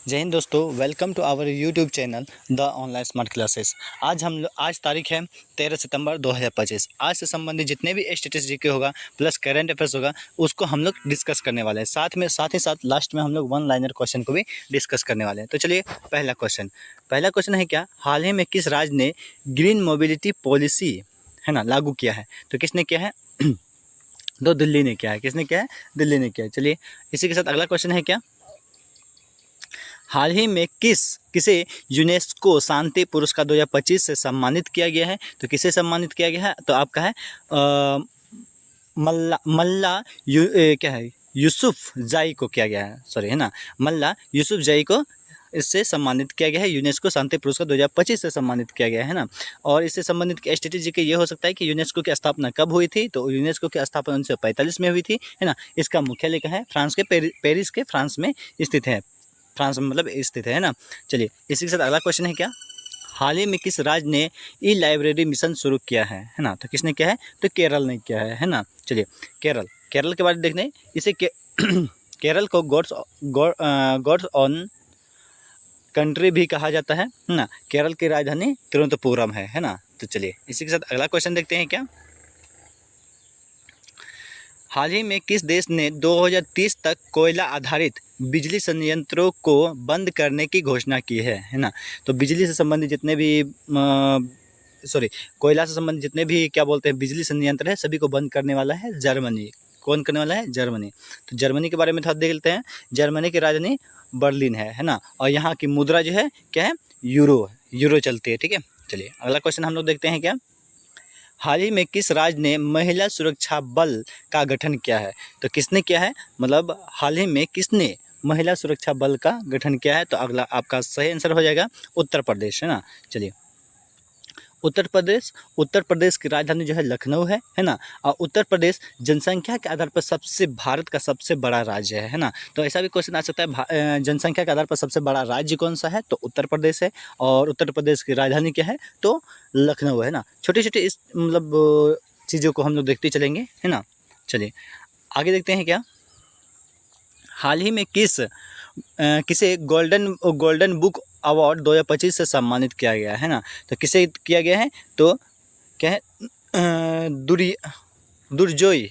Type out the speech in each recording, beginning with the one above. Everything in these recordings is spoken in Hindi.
जय हिंद दोस्तों, welcome to our YouTube channel the online smart classes. आज तारीख है 13 सितंबर 2025। आज से संबंधित जितने भी स्टेटस जीके होगा प्लस करंट अफेयर्स होगा उसको हम लोग डिस्कस करने वाले हैं। साथ ही साथ लास्ट में हम लोग वन लाइनर क्वेश्चन को भी डिस्कस करने वाले हैं। तो चलिए पहला क्वेश्चन है क्या, हाल ही में किस राज्य ने ग्रीन मोबिलिटी पॉलिसी है ना लागू किया है? तो किसने किया है? तो दिल्ली ने किया है। किसने किया है? दिल्ली ने किया है। चलिए इसी के साथ अगला क्वेश्चन है क्या, हाल ही में किसे यूनेस्को शांति पुरस्कार 2025 से सम्मानित किया गया है? तो किसे सम्मानित किया गया है? तो आपका है क्या है, यूसुफ जाई को किया गया है, सॉरी है ना, मल्ला यूसुफ जाई को इससे सम्मानित किया गया है। यूनेस्को शांति पुरस्कार 2025 से सम्मानित किया गया है ना। और इससे संबंधित स्ट्रेटेजी के ये हो सकता है कि यूनेस्को की स्थापना कब हुई थी? तो यूनेस्को की स्थापना 1945 में हुई थी, है ना। इसका मुख्यालय कहाँ है? फ्रांस के पेरिस के फ्रांस में स्थित है। फ्रांस में मतलब स्थित है ना। चलिए इसी के साथ अगला क्वेश्चन है क्या, हाल ही में किस राज्य ने ई लाइब्रेरी मिशन शुरू किया है ना? तो किसने किया है? तो केरल ने किया है ना। चलिए केरल के बारे में देखते हैं। इसे केरल को गॉड्स ऑन कंट्री भी कहा जाता है ना। केरल की राजधानी तिरुवनंतपुरम है ना। तो चलिए इसी के साथ अगला क्वेश्चन देखते हैं क्या, हाल ही में किस देश ने 2030 तक कोयला आधारित बिजली संयंत्रों को बंद करने की घोषणा की है ना। तो बिजली से संबंधित जितने भी कोयला से संबंधित जितने भी क्या बोलते हैं बिजली संयंत्र है सभी को बंद करने वाला है जर्मनी। कौन करने वाला है? जर्मनी। तो जर्मनी के बारे में थोड़ा देख लेते हैं। जर्मनी की राजधानी बर्लिन है ना। और यहाँ की मुद्रा जो है क्या है? यूरो चलती है, ठीक है। चलिए अगला क्वेश्चन हम लोग देखते हैं क्या, हाल ही में किस राज्य ने महिला सुरक्षा बल का गठन किया है? तो किसने किया है? मतलब हाल ही में किसने महिला सुरक्षा बल का गठन किया है? तो अगला आपका सही आंसर हो जाएगा उत्तर प्रदेश, है ना। चलिए उत्तर प्रदेश की राजधानी जो है लखनऊ है ना। और उत्तर प्रदेश जनसंख्या के आधार पर भारत का सबसे बड़ा राज्य है ना। तो ऐसा भी क्वेश्चन आ सकता है, जनसंख्या के आधार पर सबसे बड़ा राज्य कौन सा है? तो उत्तर प्रदेश है। और उत्तर प्रदेश की राजधानी क्या है? तो लखनऊ है ना। छोटे छोटे इस मतलब चीज़ों को हम लोग देखते चलेंगे, है ना। चलिए आगे देखते हैं क्या, हाल ही में किसे गोल्डन बुक अवार्ड 2025 से सम्मानित किया गया है ना। तो किसे किया गया है? तो क्या है, दुर्जोय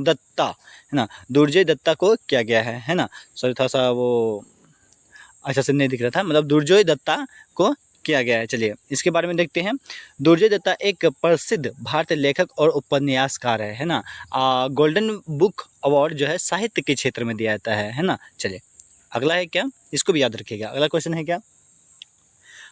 दत्ता है ना। दुर्जोय दत्ता को किया गया है ना। सॉरी थोड़ा सा वो अच्छा से नहीं दिख रहा था, मतलब दुर्जोय दत्ता को किया गया है। चलिए इसके बारे में देखते हैं। दुर्जोय दत्ता एक प्रसिद्ध भारतीय लेखक और उपन्यासकार है ना। गोल्डन बुक अवार्ड जो है साहित्य के क्षेत्र में दिया जाता है ना। चलिए अगला है क्या, इसको भी याद रखिएगा। अगला क्वेश्चन है क्या,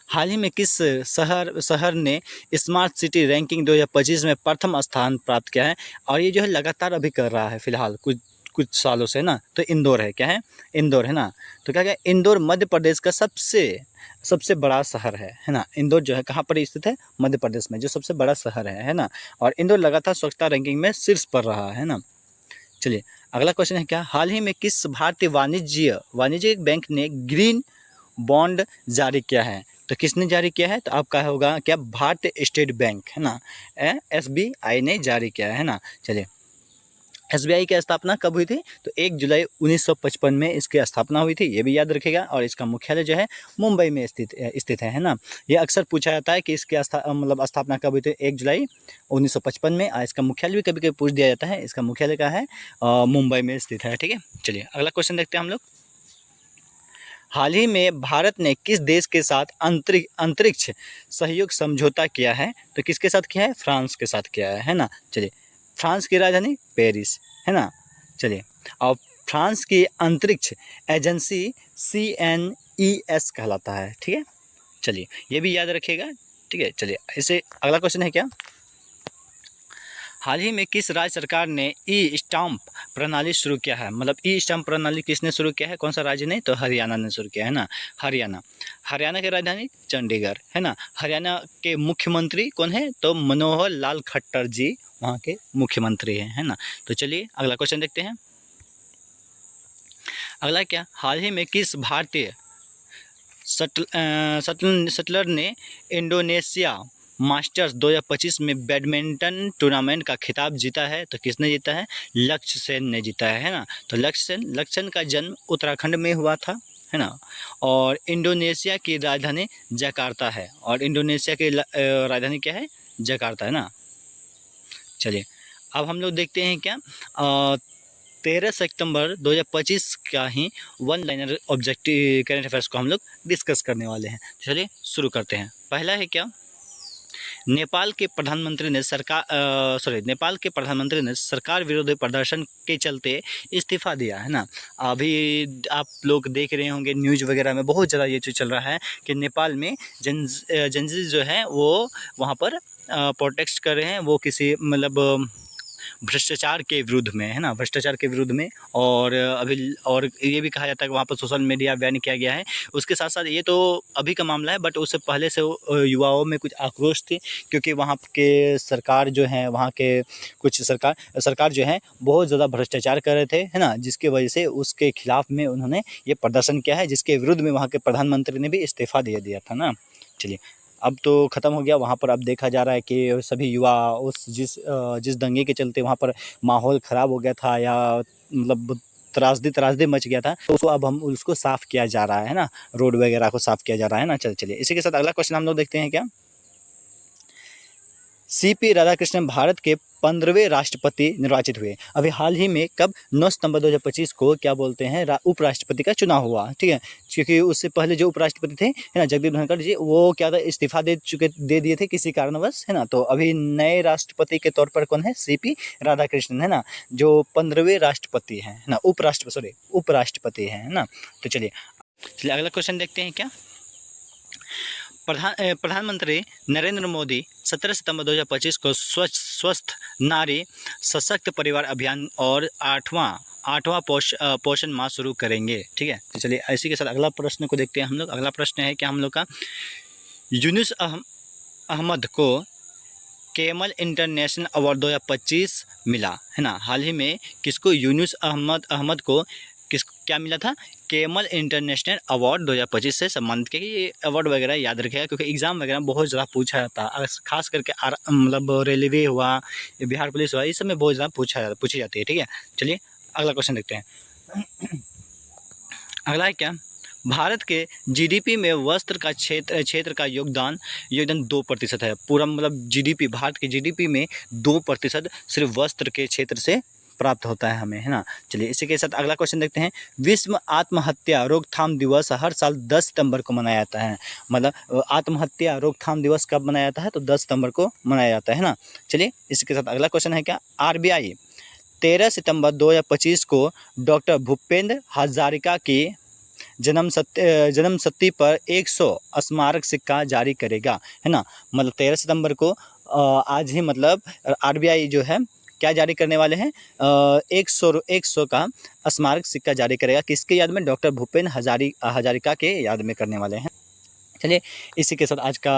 हाल ही में किस शहर ने स्मार्ट सिटी रैंकिंग 2025 में प्रथम स्थान प्राप्त किया है? और ये जो है लगातार अभी कर रहा है फिलहाल कुछ सालों से ना। तो इंदौर है, क्या है? इंदौर है ना। तो क्या क्या, इंदौर मध्य प्रदेश का सबसे बड़ा शहर है ना। इंदौर जो है कहाँ पर स्थित है? मध्य प्रदेश में, जो सबसे बड़ा शहर है ना। और इंदौर लगातार स्वच्छता रैंकिंग में शीर्ष पर रहा है ना। चलिए अगला क्वेश्चन है क्या, हाल ही में किस भारतीय वाणिज्यिक बैंक ने ग्रीन बॉन्ड जारी किया है? तो किसने जारी किया है? तो आपका होगा क्या? भारतीय स्टेट बैंक है ना, SBI ने जारी किया है ना। चलिए SBI की स्थापना कब हुई थी? तो 1 जुलाई 1955 में इसकी स्थापना हुई थी, ये भी याद रखिएगा। और इसका मुख्यालय जो है मुंबई में स्थित है ना। ये अक्सर पूछा जाता है कि इसकी मतलब स्थापना कब हुई थी? 1 जुलाई 1955 में। इसका मुख्यालय भी कभी कभी पूछ दिया जाता है। इसका मुख्यालय कहाँ है? मुंबई में स्थित है, ठीक है। चलिए अगला क्वेश्चन देखते हैं हम लोग, हाल ही में भारत ने किस देश के साथ अंतरिक्ष सहयोग समझौता किया है? तो किसके साथ किया है? फ्रांस के साथ किया है ना। चलिए फ्रांस की राजधानी पेरिस है ना। चलिए और फ्रांस की अंतरिक्ष एजेंसी CNES कहलाता है, ठीक है। चलिए ये भी याद रखिएगा, ठीक है। चलिए इसे अगला क्वेश्चन है क्या, हाल ही में किस राज्य सरकार ने ई स्टाम्प प्रणाली शुरू किया है? मतलब ई स्टाम्प प्रणाली किसने शुरू किया है? कौन सा राज्य ने? तो हरियाणा ने शुरू किया है ना। हरियाणा की राजधानी चंडीगढ़ है ना। हरियाणा के मुख्यमंत्री कौन है? तो मनोहर लाल खट्टर जी वहाँ के मुख्यमंत्री हैं, है ना। तो चलिए अगला क्वेश्चन देखते हैं। अगला क्या, हाल ही में किस भारतीय शटलर ने इंडोनेशिया मास्टर्स 2025 में बैडमिंटन टूर्नामेंट का खिताब जीता है? तो किसने जीता है? लक्ष्य सेन ने जीता है ना। तो लक्ष्य सेन का जन्म उत्तराखंड में हुआ था, है ना। और इंडोनेशिया की राजधानी जकार्ता है, और इंडोनेशिया की राजधानी क्या है, जकार्ता है ना। चलिए अब हम लोग देखते हैं क्या 13 सितंबर 2025 का ही one liner objective current affairs को हम लोग डिस्कस करने वाले हैं। चलिए शुरू करते हैं। पहला है क्या, नेपाल के प्रधानमंत्री ने सरकार विरोधी प्रदर्शन के चलते इस्तीफा दिया है ना। अभी आप लोग देख रहे होंगे न्यूज़ वगैरह में बहुत ज़्यादा ये चीज़ चल रहा है कि नेपाल में जनजी जो है वो वहाँ पर प्रोटेस्ट कर रहे हैं, वो किसी मतलब भ्रष्टाचार के विरुद्ध में, है ना, भ्रष्टाचार के विरुद्ध में। और अभी और ये भी कहा जाता है कि वहाँ पर सोशल मीडिया बैन किया गया है। उसके साथ साथ ये तो अभी का मामला है, बट उससे पहले से युवाओं में कुछ आक्रोश थी, क्योंकि वहाँ के सरकार जो है, वहाँ के कुछ सरकार जो है बहुत ज़्यादा भ्रष्टाचार कर रहे थे, है ना, जिसकी वजह से उसके खिलाफ में उन्होंने ये प्रदर्शन किया है, जिसके विरुद्ध में वहाँ के प्रधानमंत्री ने भी इस्तीफा दे दिया था ना। चलिए अब तो ख़त्म हो गया वहाँ पर। अब देखा जा रहा है कि सभी युवा उस जिस दंगे के चलते वहाँ पर माहौल ख़राब हो गया था, या मतलब त्रासदी मच गया था, तो उसको अब हम उसको साफ़ किया जा रहा है ना, रोड वगैरह को साफ़ किया जा रहा है ना। चलिए इसी के साथ अगला क्वेश्चन हम लोग देखते हैं क्या। सीपी राधाकृष्णन भारत के 15वें राष्ट्रपति निर्वाचित हुए। अभी हाल ही में कब, 9 सितंबर 2025 को क्या बोलते हैं उपराष्ट्रपति का चुनाव हुआ, ठीक है। क्योंकि उससे पहले जो उपराष्ट्रपति थे, है ना, जगदीप धनखड़ जी, वो क्या था, इस्तीफा दे दिए थे किसी कारणवश, है ना। तो अभी नए राष्ट्रपति के तौर पर कौन है, सीपी राधाकृष्णन, है ना, जो 15वें राष्ट्रपति हैं, है ना, उपराष्ट्रपति हैं, है ना। तो चलिए अगला क्वेश्चन देखते हैं क्या। प्रधानमंत्री नरेंद्र मोदी 17 सितंबर 2025 को स्वस्थ नारी सशक्त परिवार अभियान और आठवां पोषण माह शुरू करेंगे, ठीक है। तो चलिए इसी के साथ अगला प्रश्न को देखते हैं हम लोग। अगला प्रश्न है कि हम लोग का यूनुस अहमद को केमल इंटरनेशनल अवार्ड 2025 मिला, है ना। हाल ही में किसको, यूनुस अहमद को क्या मिला था, केमल इंटरनेशनल अवार्ड 2025 से सम्मानित किया। ये अवार्ड वगैरह याद रखेगा, क्योंकि एग्ज़ाम वगैरह बहुत ज़्यादा पूछा जाता है, खास करके मतलब रेलवे हुआ, बिहार पुलिस हुआ, इस सब में बहुत ज़्यादा पूछी जाती है, ठीक है। चलिए अगला क्वेश्चन देखते हैं। अगला है क्या, भारत के जीडीपी में वस्त्र का क्षेत्र का योगदान 2% है। पूरा मतलब जीडीपी, भारत के जीडीपी में 2% सिर्फ वस्त्र के क्षेत्र से प्राप्त होता है हमें, है ना। चलिए इसी के साथ अगला क्वेश्चन देखते हैं। विश्व आत्महत्या रोकथाम दिवस हर साल 10 सितंबर को मनाया जाता है। मतलब आत्महत्या रोकथाम दिवस कब मनाया जाता है, तो 10 सितंबर को मनाया जाता है ना। चलिए इसके साथ अगला क्वेश्चन है क्या, आरबीआई 13 सितंबर 2025 को डॉक्टर भूपेंद्र हजारिका की जन्मशती पर 100 स्मारक सिक्का जारी करेगा, है ना। मतलब 13 सितंबर को आज ही मतलब आरबीआई जो है क्या जारी करने वाले हैं, 100 का स्मारक सिक्का जारी करेगा, किसके याद में, डॉक्टर भूपेंद्र हजारिका के याद में करने वाले हैं। चलिए इसी के साथ आज का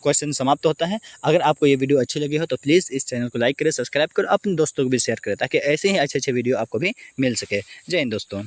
क्वेश्चन समाप्त होता है। अगर आपको ये वीडियो अच्छी लगी हो तो प्लीज़ इस चैनल को लाइक करें, सब्सक्राइब करें, अपने दोस्तों को भी शेयर करें, ताकि ऐसे ही अच्छे वीडियो आपको भी मिल सके। जय हिंद दोस्तों।